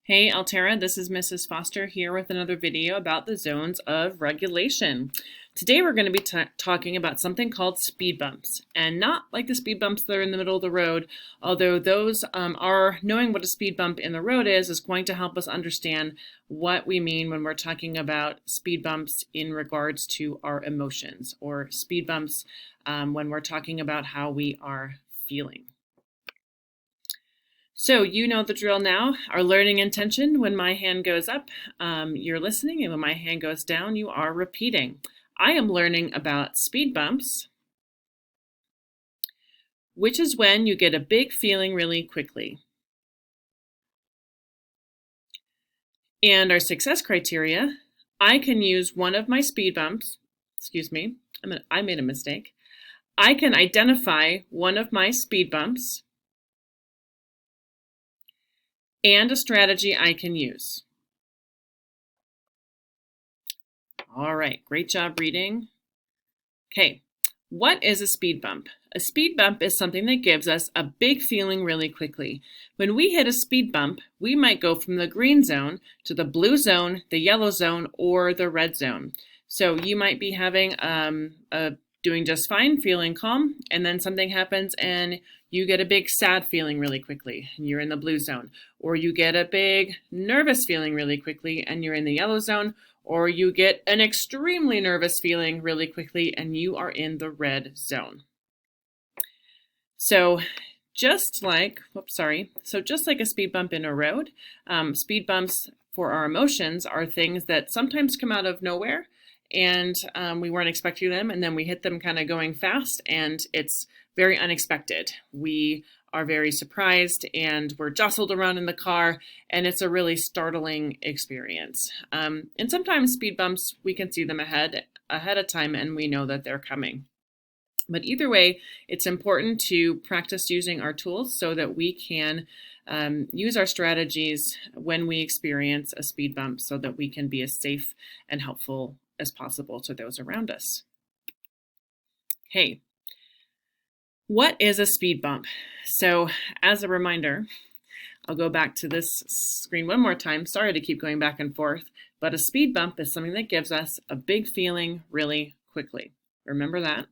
Hey Altera, this is Mrs. Foster here with another video about the zones of regulation. Today we're going to be talking about something called speed bumps, and not like the speed bumps that are in the middle of the road, although those are knowing what a speed bump in the road is going to help us understand what we mean when we're talking about speed bumps in regards to our emotions, or speed bumps when we're talking about how we are feeling. So you know the drill now. Our learning intention: when my hand goes up, you're listening, and when my hand goes down, you are repeating. I am learning about speed bumps, which is when you get a big feeling really quickly. And our success criteria: I can use one of my speed bumps. Excuse me, I made a mistake. I can identify one of my speed bumps and a strategy I can use. All right, great job reading. Okay, what is a speed bump? A speed bump is something that gives us a big feeling really quickly. When we hit a speed bump, we might go from the green zone to the blue zone, the yellow zone, or the red zone. So you might be having doing just fine, feeling calm, and then something happens and you get a big sad feeling really quickly and you're in the blue zone. Or you get a big nervous feeling really quickly and you're in the yellow zone. Or you get an extremely nervous feeling really quickly and you are in the red zone. So just like a speed bump in a road, speed bumps for our emotions are things that sometimes come out of nowhere and we weren't expecting them, and then we hit them kind of going fast and it's very unexpected. We are very surprised and we're jostled around in the car, and it's a really startling experience. And sometimes speed bumps, we can see them ahead of time and we know that they're coming. But either way, it's important to practice using our tools so that we can use our strategies when we experience a speed bump so that we can be as safe and helpful as possible to those around us. Okay, what is a speed bump? So as a reminder, I'll go back to this screen one more time. Sorry to keep going back and forth, but a speed bump is something that gives us a big feeling really quickly. Remember that?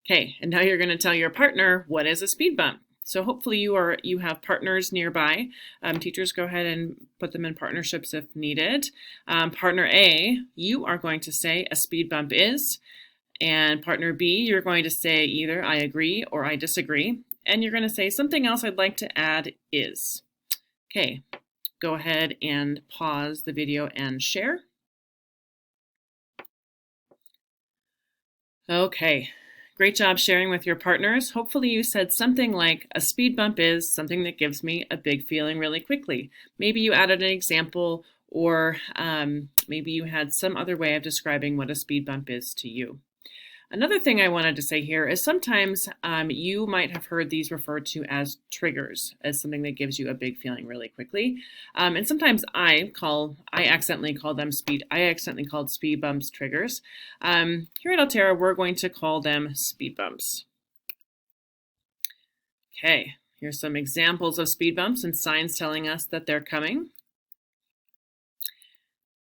Okay, and now you're going to tell your partner what is a speed bump. So hopefully you have partners nearby. Teachers, go ahead and put them in partnerships if needed. Partner A, you are going to say a speed bump is, and partner B, you're going to say either I agree or I disagree, and you're going to say something else I'd like to add is. Okay, go ahead and pause the video and share. Okay. Great job sharing with your partners. Hopefully you said something like, a speed bump is something that gives me a big feeling really quickly. Maybe you added an example, or maybe you had some other way of describing what a speed bump is to you. Another thing I wanted to say here is sometimes you might have heard these referred to as triggers, as something that gives you a big feeling really quickly. And sometimes I accidentally called speed bumps triggers. Here at Altera, we're going to call them speed bumps. Okay, here's some examples of speed bumps and signs telling us that they're coming.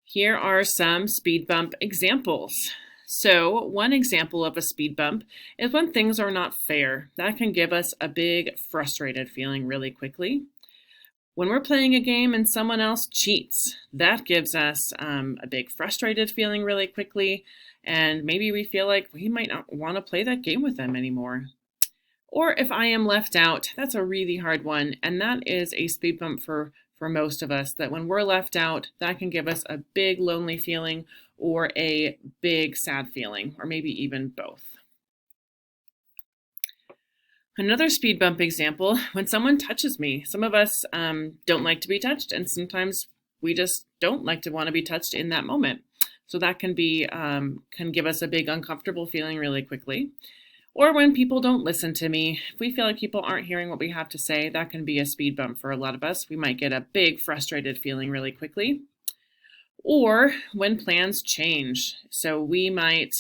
Here are some speed bump examples. So one example of a speed bump is when things are not fair. That can give us a big frustrated feeling really quickly. When we're playing a game and someone else cheats, that gives us a big frustrated feeling really quickly, and maybe we feel like we might not want to play that game with them anymore. Or if I am left out, that's a really hard one, and that is a speed bump for most of us, that when we're left out, that can give us a big lonely feeling or a big sad feeling, or maybe even both. Another speed bump example, when someone touches me. Some of us don't like to be touched, and sometimes we just don't like to want to be touched in that moment. So that can give us a big uncomfortable feeling really quickly. Or when people don't listen to me, if we feel like people aren't hearing what we have to say, that can be a speed bump for a lot of us. We might get a big frustrated feeling really quickly. Or when plans change. So we might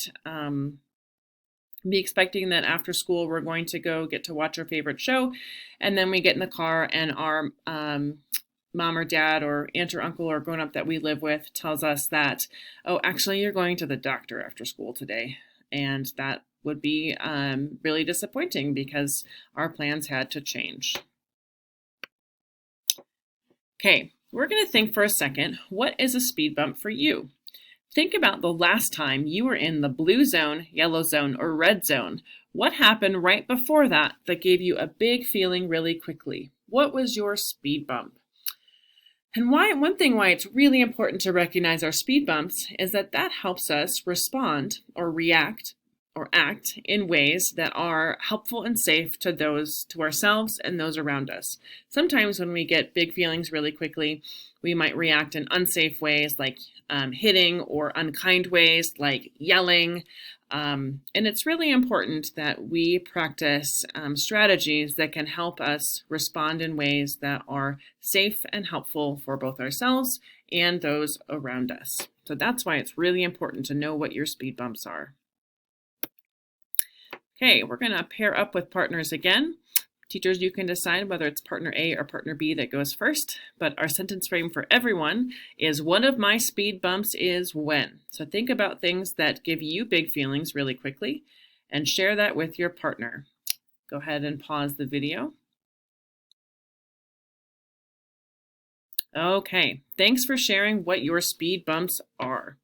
be expecting that after school we're going to go get to watch our favorite show, and then we get in the car and our mom or dad or aunt or uncle or grown up that we live with tells us that, oh, actually, you're going to the doctor after school today. And that would be really disappointing because our plans had to change. Okay, we're going to think for a second, what is a speed bump for you? Think about the last time you were in the blue zone, yellow zone, or red zone. What happened right before that gave you a big feeling really quickly? What was your speed bump? And one thing why it's really important to recognize our speed bumps is that helps us respond or react or act in ways that are helpful and safe to ourselves and those around us. Sometimes when we get big feelings really quickly, we might react in unsafe ways like hitting, or unkind ways like yelling. And it's really important that we practice strategies that can help us respond in ways that are safe and helpful for both ourselves and those around us. So that's why it's really important to know what your speed bumps are. Okay, we're going to pair up with partners again. Teachers, you can decide whether it's partner A or partner B that goes first, but our sentence frame for everyone is one of my speed bumps is when. So think about things that give you big feelings really quickly and share that with your partner. Go ahead and pause the video. Okay, thanks for sharing what your speed bumps are.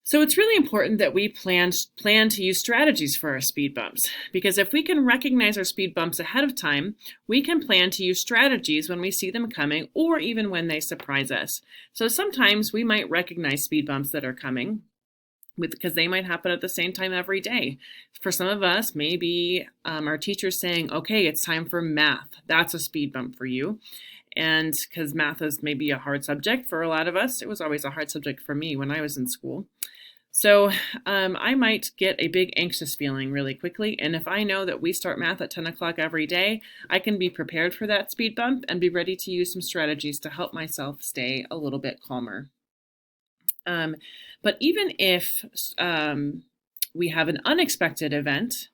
So it's really important that we plan to use strategies for our speed bumps, because if we can recognize our speed bumps ahead of time, we can plan to use strategies when we see them coming or even when they surprise us. So sometimes we might recognize speed bumps that are coming because they might happen at the same time every day. For some of us, maybe our teacher's saying, okay, it's time for math. That's a speed bump for you. And because math is maybe a hard subject for a lot of us, it was always a hard subject for me when I was in school. So I might get a big anxious feeling really quickly. And if I know that we start math at 10 o'clock every day, I can be prepared for that speed bump and be ready to use some strategies to help myself stay a little bit calmer. But even if we have an unexpected event,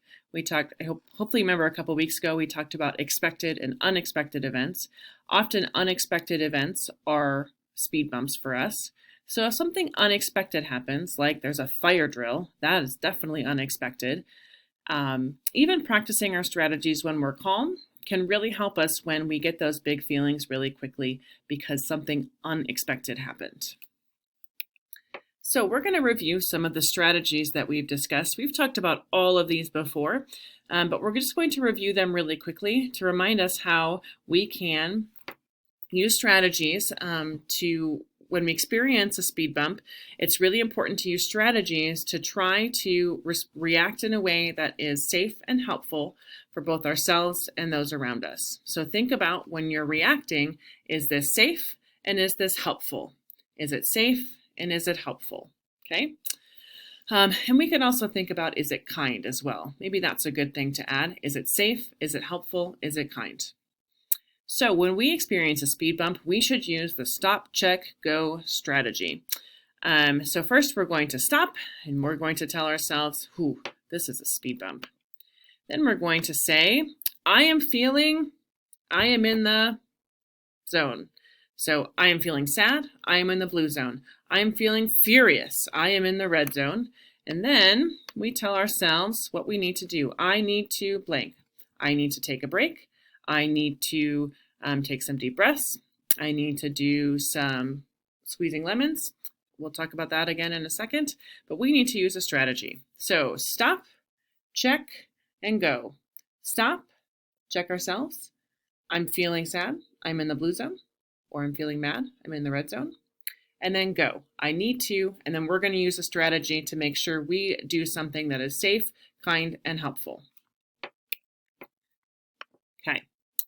hopefully remember a couple weeks ago, we talked about expected and unexpected events. Often unexpected events are speed bumps for us. So if something unexpected happens, like there's a fire drill, that is definitely unexpected. Even practicing our strategies when we're calm can really help us when we get those big feelings really quickly because something unexpected happened. So we're going to review some of the strategies that we've discussed. We've talked about all of these before, but we're just going to review them really quickly to remind us how we can use strategies when we experience a speed bump. It's really important to use strategies to try to react in a way that is safe and helpful for both ourselves and those around us. So think about when you're reacting, is this safe and is this helpful? Is it safe and is it helpful? Okay. And we can also think about, is it kind as well? Maybe that's a good thing to add. Is it safe? Is it helpful? Is it kind? So when we experience a speed bump, we should use the stop, check, go strategy. So first we're going to stop and we're going to tell ourselves, this is a speed bump. Then we're going to say, I am in the zone. So I am feeling sad, I am in the blue zone. I am feeling furious, I am in the red zone. And then we tell ourselves what we need to do. I need to blank. I need to take a break. I need to take some deep breaths. I need to do some squeezing lemons. We'll talk about that again in a second, but we need to use a strategy. So stop, check, and go. Stop, check ourselves. I'm feeling sad, I'm in the blue zone, or I'm feeling mad, I'm in the red zone. And then go. I need to, and then we're going to use a strategy to make sure we do something that is safe, kind, and helpful. Okay,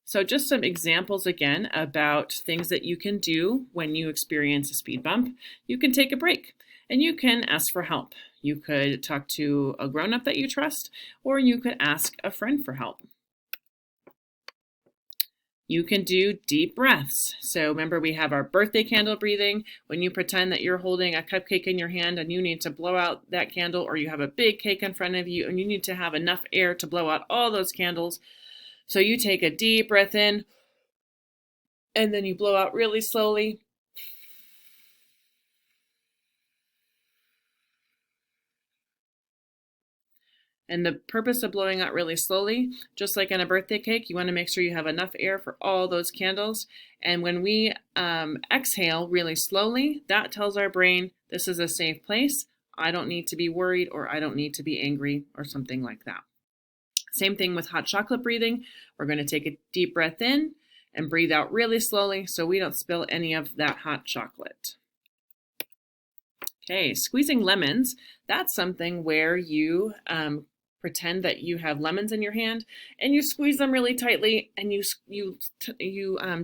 so just some examples again about things that you can do when you experience a speed bump. You can take a break and you can ask for help. You could talk to a grown-up that you trust, or you could ask a friend for help. You can do deep breaths. So remember, we have our birthday candle breathing. When you pretend that you're holding a cupcake in your hand and you need to blow out that candle, or you have a big cake in front of you and you need to have enough air to blow out all those candles. So you take a deep breath in and then you blow out really slowly. And the purpose of blowing out really slowly, just like in a birthday cake, you want to make sure you have enough air for all those candles. And when we exhale really slowly, that tells our brain this is a safe place. I don't need to be worried, or I don't need to be angry, or something like that. Same thing with hot chocolate breathing. We're going to take a deep breath in and breathe out really slowly so we don't spill any of that hot chocolate. Okay, squeezing lemons, that's something where you pretend that you have lemons in your hand and you squeeze them really tightly, and you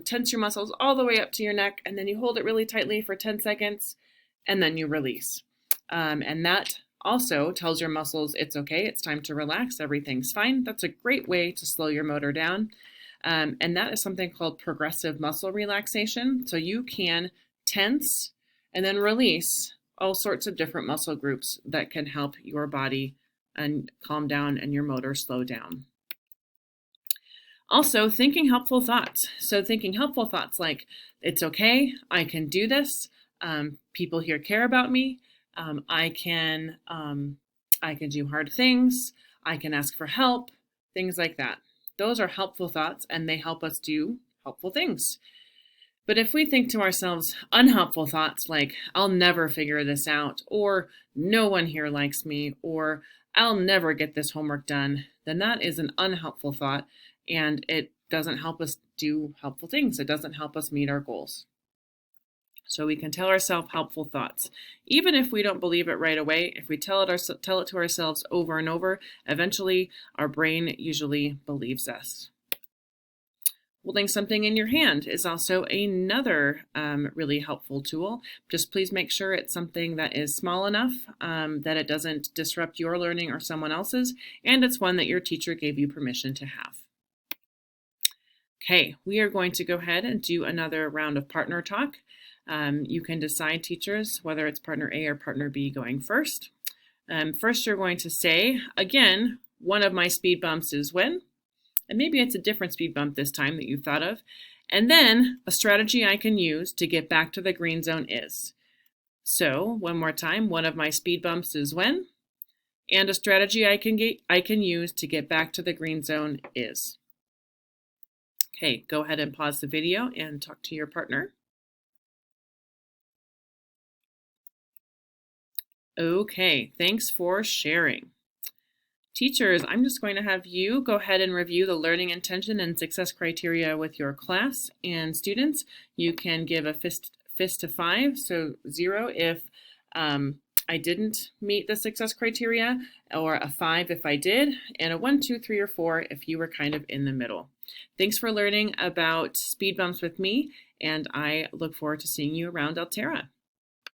tense your muscles all the way up to your neck, and then you hold it really tightly for 10 seconds and then you release. And that also tells your muscles it's okay, it's time to relax, everything's fine. That's a great way to slow your motor down. And that is something called progressive muscle relaxation. So you can tense and then release all sorts of different muscle groups that can help your body and calm down and your motor slow down. Also, thinking helpful thoughts. So thinking helpful thoughts like, it's okay, I can do this, people here care about me, I can do hard things, I can ask for help, things like that. Those are helpful thoughts, and they help us do helpful things. But if we think to ourselves unhelpful thoughts like, I'll never figure this out, or no one here likes me, or I'll never get this homework done, then that is an unhelpful thought, and it doesn't help us do helpful things. It doesn't help us meet our goals. So we can tell ourselves helpful thoughts. Even if we don't believe it right away, if we tell it to ourselves over and over, eventually our brain usually believes us. Holding something in your hand is also another really helpful tool. Just please make sure it's something that is small enough that it doesn't disrupt your learning or someone else's, and it's one that your teacher gave you permission to have. Okay, we are going to go ahead and do another round of partner talk. You can decide, teachers, whether it's partner A or partner B going first. First, you're going to say, again, one of my speed bumps is when, and maybe it's a different speed bump this time that you've thought of, and then a strategy I can use to get back to the green zone is. So, one more time, one of my speed bumps is when, and a strategy I can use to get back to the green zone is. Okay, go ahead and pause the video and talk to your partner. Okay, thanks for sharing. Teachers, I'm just going to have you go ahead and review the learning intention and success criteria with your class and students. You can give a fist to 5, so 0 if I didn't meet the success criteria, or a 5 if I did, and a 1, 2, 3, or 4 if you were kind of in the middle. Thanks for learning about speed bumps with me, and I look forward to seeing you around Alterra.